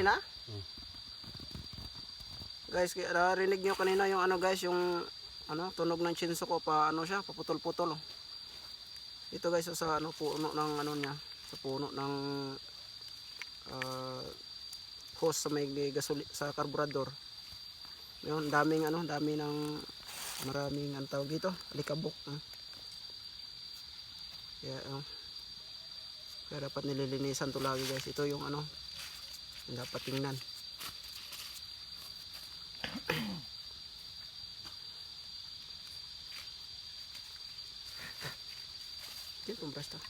kanina? Guys, narinig nyo kanina yung ano guys, yung ano, tunog ng chinso ko pa ano siya, paputol-putol. Ito guys sa ano puno ng ano niya, sa puno ng hose sa may sa carburetor. Yun, daming ano, dami ng maraming ang tawag dito, alikabok. Kaya dapat nililinisan to lagi guys. Ito yung ano, yung dapat tingnan. Ito yung brush to.